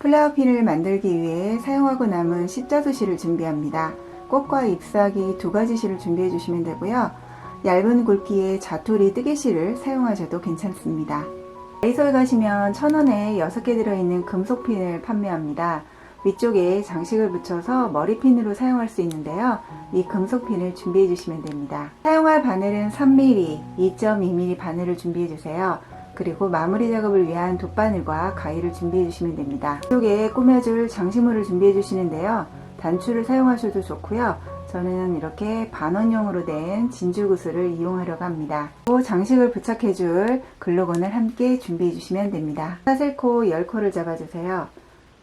플라워핀을 만들기 위해 사용하고 남은 십자수 실을 준비합니다. 꽃과 잎사귀 두 가지 실을 준비해 주시면 되고요. 얇은 굵기의 자투리 뜨개실을 사용하셔도 괜찮습니다. 다이소에 가시면 1,000원에 6개 들어있는 금속핀을 판매합니다. 위쪽에 장식을 붙여서 머리핀으로 사용할 수 있는데요. 이 금속핀을 준비해 주시면 됩니다. 사용할 바늘은 3mm, 2.2mm 바늘을 준비해 주세요. 그리고 마무리 작업을 위한 돗바늘과 가위를 준비해 주시면 됩니다. 이쪽에 꾸며줄 장식물을 준비해 주시는데요. 단추를 사용하셔도 좋고요. 저는 이렇게 반원형으로 된 진주구슬을 이용하려고 합니다. 또 장식을 부착해 줄 글루건을 함께 준비해 주시면 됩니다. 사슬코 10코를 잡아주세요.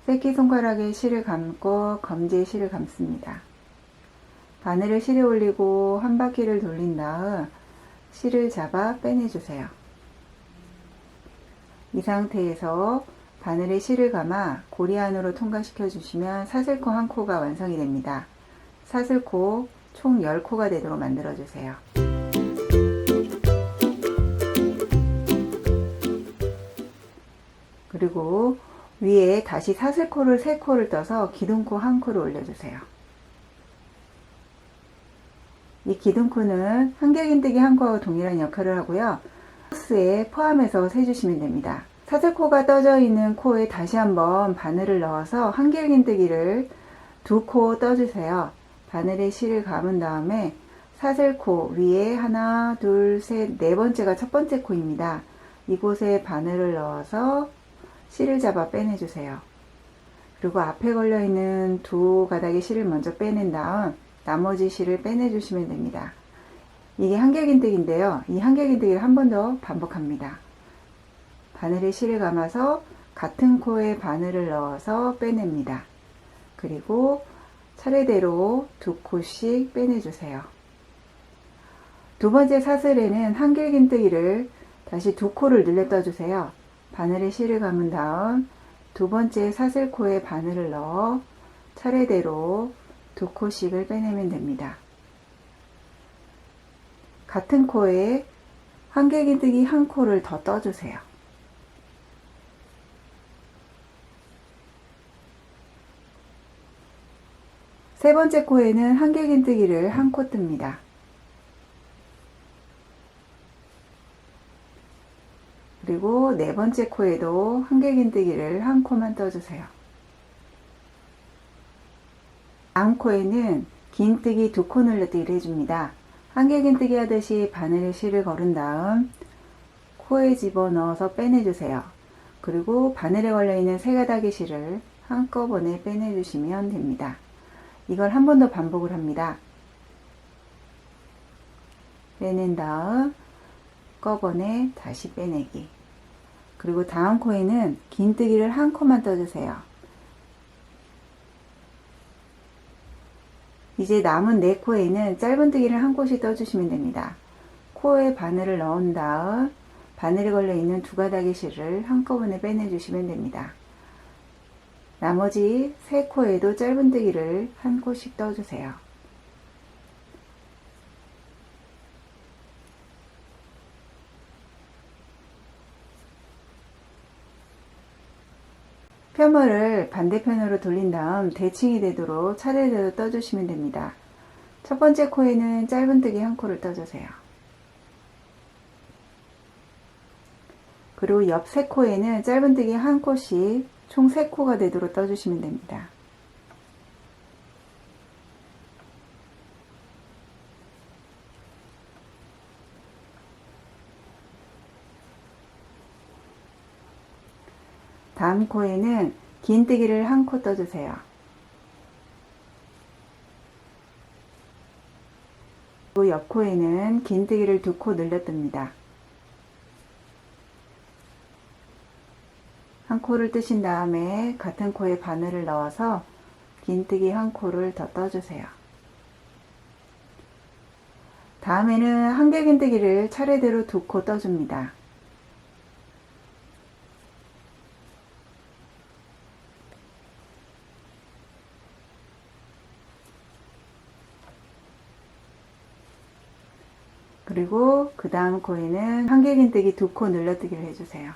새끼손가락에 실을 감고 검지에 실을 감습니다. 바늘을 실에 올리고 한 바퀴를 돌린 다음 실을 잡아 빼내주세요. 이 상태에서 바늘에 실을 감아 고리 안으로 통과시켜 주시면 사슬코 한 코가 완성이 됩니다. 사슬코 총 10코가 되도록 만들어 주세요. 그리고 위에 다시 사슬코를 3코를 떠서 기둥코 1코를 올려주세요. 이 기둥코는 한길긴뜨기 1코와 동일한 역할을 하고요. 코스에 포함해서 세주시면 됩니다. 사슬코가 떠져 있는 코에 다시 한번 바늘을 넣어서 한길긴뜨기를 2코 떠주세요. 바늘에 실을 감은 다음에 사슬코 위에 하나, 둘, 셋, 네 번째가 첫 번째 코입니다. 이곳에 바늘을 넣어서 실을 잡아 빼내주세요. 그리고 앞에 걸려있는 2가닥의 실을 먼저 빼낸 다음 나머지 실을 빼내주시면 됩니다. 이게 한길긴뜨기인데요. 이 한길긴뜨기를 한 번 더 반복합니다. 바늘에 실을 감아서 같은 코에 바늘을 넣어서 빼냅니다. 그리고 차례대로 2코씩 빼내주세요. 두 번째 사슬에는 한길긴뜨기를 다시 2코를 늘려 떠주세요. 바늘에 실을 감은 다음 두 번째 사슬코에 바늘을 넣어 차례대로 2코씩을 빼내면 됩니다. 같은 코에 한길긴뜨기 1코를 더 떠주세요. 세 번째 코에는 한길긴뜨기를 1코 뜹니다. 그리고 네 번째 코에도 한길긴뜨기를 1코만 떠주세요. 다음 코에는 긴뜨기 2코 늘려뜨기를 해줍니다. 한길긴뜨기 하듯이 바늘에 실을 걸은 다음 코에 집어넣어서 빼내주세요. 그리고 바늘에 걸려있는 3가닥의 실을 한꺼번에 빼내주시면 됩니다. 이걸 한 번 더 반복을 합니다. 빼낸 다음 꺼번에 다시 빼내기. 그리고 다음 코에는 긴뜨기를 1코만 떠주세요. 이제 남은 4코에는 짧은뜨기를 1코씩 떠주시면 됩니다. 코에 바늘을 넣은 다음 바늘에 걸려있는 2가닥의 실을 한꺼번에 빼내주시면 됩니다. 나머지 3코에도 짧은뜨기를 1코씩 떠주세요. 편물을 반대편으로 돌린 다음 대칭이 되도록 차례대로 떠주시면 됩니다. 첫 번째 코에는 짧은뜨기 1코를 떠주세요. 그리고 옆 3코에는 짧은뜨기 1코씩 총 3코가 되도록 떠주시면 됩니다. 다음 코에는 긴뜨기를 1코 떠주세요. 그리고 옆 코에는 긴뜨기를 2코 늘려 뜹니다. 1코를 뜨신 다음에 같은 코에 바늘을 넣어서 긴뜨기 1코를 더 떠주세요. 다음에는 한길긴뜨기를 차례대로 2코 떠줍니다. 그리고 그 다음 코에는 한길긴뜨기 2코 늘려뜨기를 해주세요.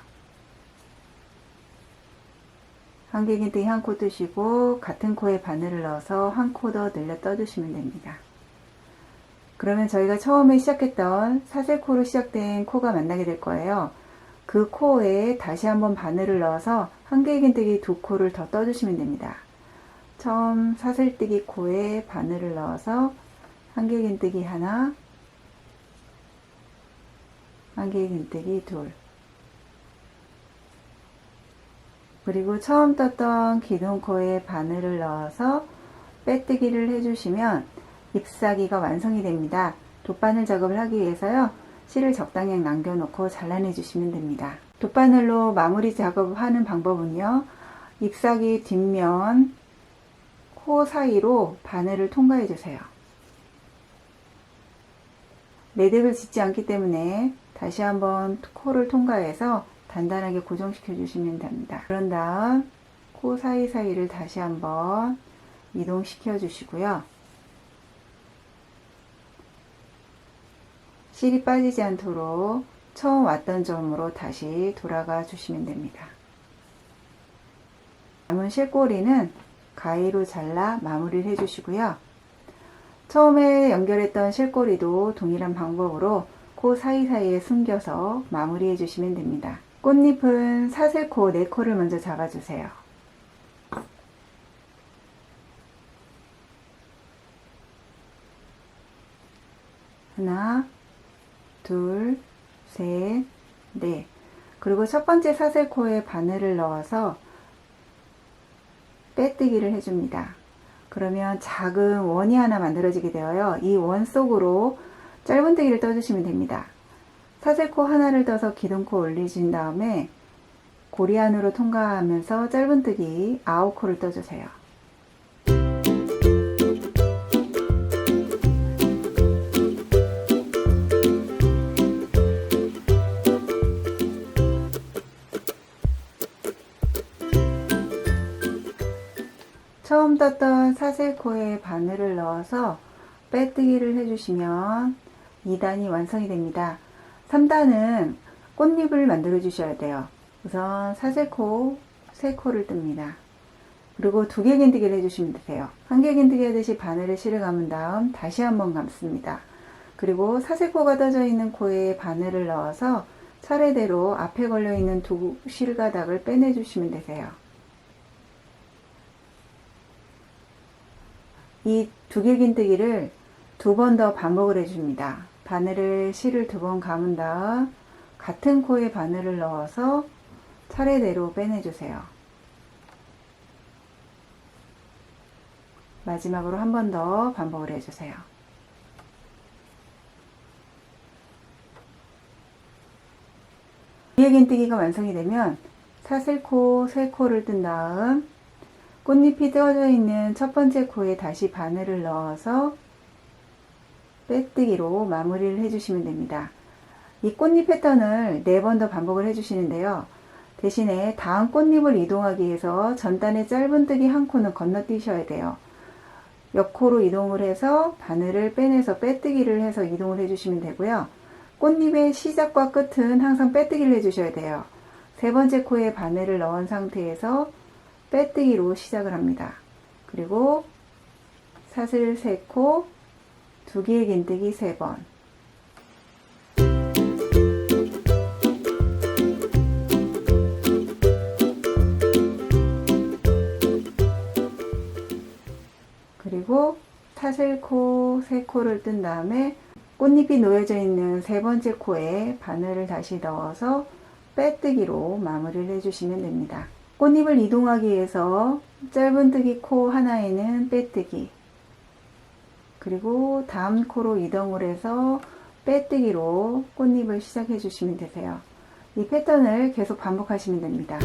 한길긴뜨기 한 코 뜨시고 같은 코에 바늘을 넣어서 한 코 더 늘려 떠주시면 됩니다. 그러면 저희가 처음에 시작했던 사슬코로 시작된 코가 만나게 될 거예요. 그 코에 다시 한번 바늘을 넣어서 한길긴뜨기 두 코를 더 떠주시면 됩니다. 처음 사슬뜨기 코에 바늘을 넣어서 한길긴뜨기 하나, 한길긴뜨기 둘, 그리고 처음 떴던 기둥코에 바늘을 넣어서 빼뜨기를 해주시면 잎사귀가 완성이 됩니다. 돗바늘 작업을 하기 위해서요, 실을 적당히 남겨놓고 잘라내 주시면 됩니다. 돗바늘로 마무리 작업을 하는 방법은요, 잎사귀 뒷면 코 사이로 바늘을 통과해 주세요. 매듭을 짓지 않기 때문에 다시 한번 코를 통과해서 단단하게 고정시켜 주시면 됩니다. 그런 다음 코 사이사이를 다시 한번 이동시켜 주시고요. 실이 빠지지 않도록 처음 왔던 점으로 다시 돌아가 주시면 됩니다. 남은 실꼬리는 가위로 잘라 마무리를 해 주시고요. 처음에 연결했던 실꼬리도 동일한 방법으로 코 사이사이에 숨겨서 마무리해 주시면 됩니다. 꽃잎은 사슬코 4코를 먼저 잡아주세요. 하나, 둘, 셋, 넷. 그리고 첫 번째 사슬코에 바늘을 넣어서 빼뜨기를 해줍니다. 그러면 작은 원이 하나 만들어지게 되어요. 이 원 속으로 짧은뜨기를 떠주시면 됩니다. 사슬코 하나를 떠서 기둥코 올리신 다음에 고리 안으로 통과하면서 짧은뜨기 9코를 떠주세요. 처음 떴던 사슬코에 바늘을 넣어서 빼뜨기를 해주시면 2단이 완성이 됩니다. 3단은 꽃잎을 만들어 주셔야 돼요. 우선 사슬코 3코를 뜹니다. 그리고 2개 긴뜨기를 해주시면 되세요. 1개 긴뜨기 하듯이 바늘에 실을 감은 다음 다시 한번 감습니다. 그리고 사슬코가 떠져 있는 코에 바늘을 넣어서 차례대로 앞에 걸려 있는 두 실가닥을 빼내 주시면 되세요. 이 2개 긴뜨기를 2번 더 반복을 해줍니다. 바늘을 실을 2번 감은 다음 같은 코에 바늘을 넣어서 차례대로 빼내주세요. 마지막으로 한 번 더 반복을 해주세요. 뒤에 긴뜨기가 완성이 되면 사슬코 3코를 뜬 다음 꽃잎이 떼어져 있는 첫 번째 코에 다시 바늘을 넣어서 빼뜨기로 마무리를 해주시면 됩니다. 이 꽃잎 패턴을 4번 더 반복을 해주시는데요. 대신에 다음 꽃잎을 이동하기 위해서 전단의 짧은뜨기 한 코는 건너뛰셔야 돼요. 옆코로 이동을 해서 바늘을 빼내서 빼뜨기를 해서 이동을 해주시면 되고요. 꽃잎의 시작과 끝은 항상 빼뜨기를 해주셔야 돼요. 3번째 코에 바늘을 넣은 상태에서 빼뜨기로 시작을 합니다. 그리고 사슬 3코, 2개의 긴뜨기 3번, 그리고 사슬코 3코를 뜬 다음에 꽃잎이 놓여져 있는 3번째 코에 바늘을 다시 넣어서 빼뜨기로 마무리를 해주시면 됩니다. 꽃잎을 이동하기 위해서 짧은뜨기 코 하나에는 빼뜨기, 그리고 다음 코로 이동을 해서 빼뜨기로 꽃잎을 시작해 주시면 되세요. 이 패턴을 계속 반복하시면 됩니다.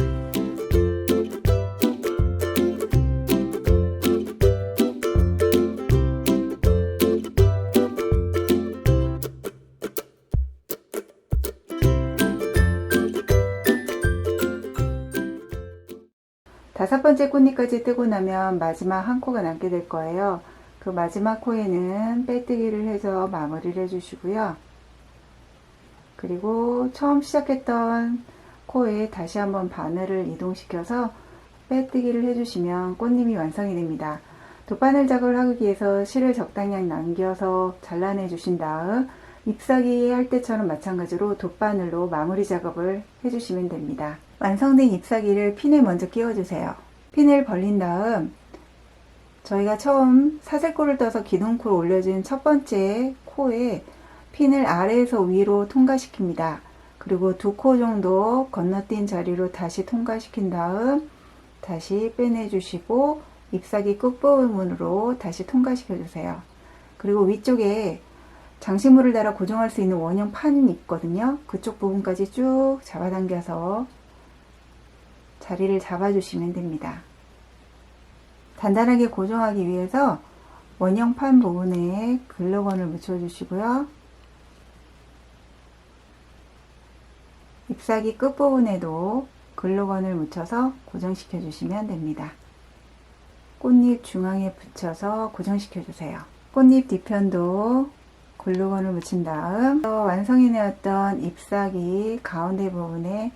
다섯 번째 꽃잎까지 뜨고 나면 마지막 한 코가 남게 될 거예요. 그 마지막 코에는 빼뜨기를 해서 마무리를 해주시고요. 그리고 처음 시작했던 코에 다시 한번 바늘을 이동시켜서 빼뜨기를 해주시면 꽃잎이 완성이 됩니다. 돗바늘 작업을 하기 위해서 실을 적당량 남겨서 잘라내 주신 다음 잎사귀 할 때처럼 마찬가지로 돗바늘로 마무리 작업을 해주시면 됩니다. 완성된 잎사귀를 핀에 먼저 끼워주세요. 핀을 벌린 다음 저희가 처음 사슬코를 떠서 기둥코를 올려준 첫 번째 코에 핀을 아래에서 위로 통과시킵니다. 그리고 2코 정도 건너뛴 자리로 다시 통과시킨 다음 다시 빼내주시고 잎사귀 끝부분으로 다시 통과시켜 주세요. 그리고 위쪽에 장식물을 달아 고정할 수 있는 원형 판이 있거든요. 그쪽 부분까지 쭉 잡아당겨서 자리를 잡아주시면 됩니다. 단단하게 고정하기 위해서 원형 판 부분에 글루건을 묻혀주시고요. 잎사귀 끝부분에도 글루건을 묻혀서 고정시켜 주시면 됩니다. 꽃잎 중앙에 붙여서 고정시켜 주세요. 꽃잎 뒤편도 글루건을 묻힌 다음 완성해내었던 잎사귀 가운데 부분에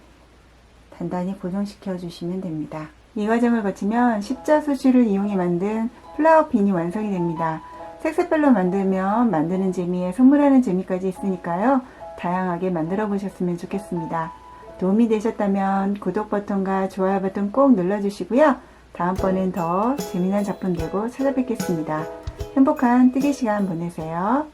단단히 고정시켜 주시면 됩니다. 이 과정을 거치면 십자수지를 이용해 만든 플라워 빈이 완성이 됩니다. 색색별로 만들면 만드는 재미에 선물하는 재미까지 있으니까요. 다양하게 만들어 보셨으면 좋겠습니다. 도움이 되셨다면 구독 버튼과 좋아요 버튼 꼭 눌러주시고요. 다음번엔 더 재미난 작품 들고 찾아뵙겠습니다. 행복한 뜨개 시간 보내세요.